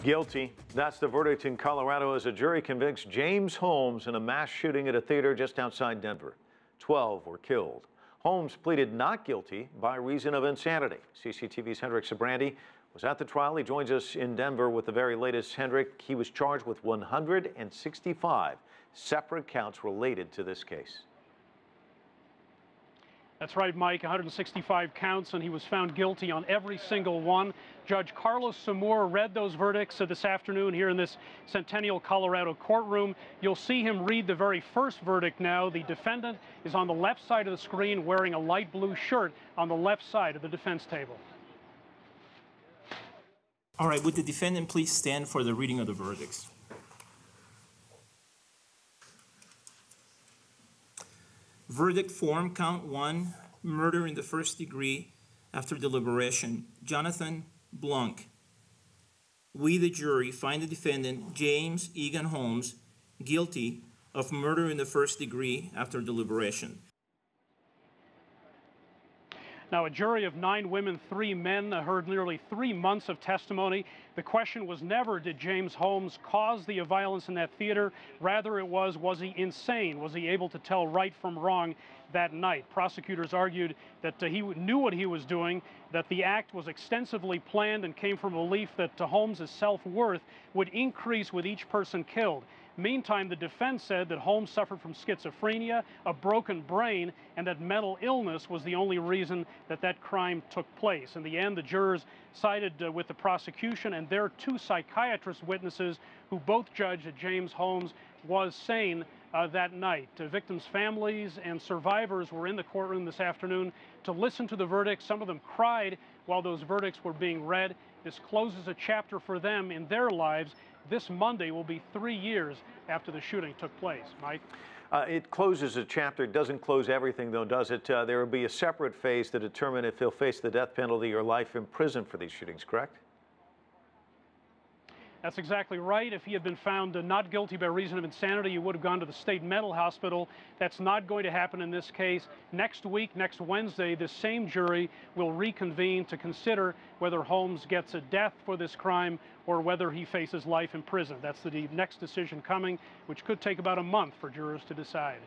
Guilty. That's the verdict in Colorado as a jury convicts James Holmes in a mass shooting at a theater just outside Denver. 12 were killed. Holmes pleaded not guilty by reason of insanity. CCTV's Hendrik Sybrandy was at the trial. He joins us in Denver with the very latest. Hendrik, he was charged with 165 separate counts related to this case. That's right, Mike, 165 counts, and he was found guilty on every single one. Judge Carlos Samur read those verdicts this afternoon here in this Centennial, Colorado courtroom. You'll see him read the very first verdict now. The defendant is on the left side of the screen wearing a light blue shirt on the left side of the defense table. All right, would the defendant please stand for the reading of the verdicts? Verdict form, count 1, murder in the first degree after deliberation. Jonathan Blanc. We, the jury, find the defendant, James Egan Holmes, guilty of murder in the first degree after deliberation. Now, a jury of 9 women, 3 men heard nearly 3 months of testimony. The question was never, did James Holmes cause the violence in that theater? Rather, it was he insane? Was he able to tell right from wrong that night? Prosecutors argued that he knew what he was doing, that the act was extensively planned and came from a belief that Holmes' self-worth would increase with each person killed. Meantime, the defense said that Holmes suffered from schizophrenia, a broken brain, and that mental illness was the only reason that crime took place. In the end, the jurors sided with the prosecution and their 2 psychiatrist witnesses who both judged that James Holmes was sane that night. Victims' families and survivors were in the courtroom this afternoon to listen to the verdict. Some of them cried while those verdicts were being read. This closes a chapter for them in their lives. This Monday will be 3 years after the shooting took place. Mike? It closes a chapter. It doesn't close everything, though, does it? There will be a separate phase to determine if he'll face the death penalty or life in prison for these shootings, correct? That's exactly right. If he had been found not guilty by reason of insanity, he would have gone to the state mental hospital. That's not going to happen in this case. Next week, next Wednesday, this same jury will reconvene to consider whether Holmes gets a death for this crime or whether he faces life in prison. That's the next decision coming, which could take about a month for jurors to decide.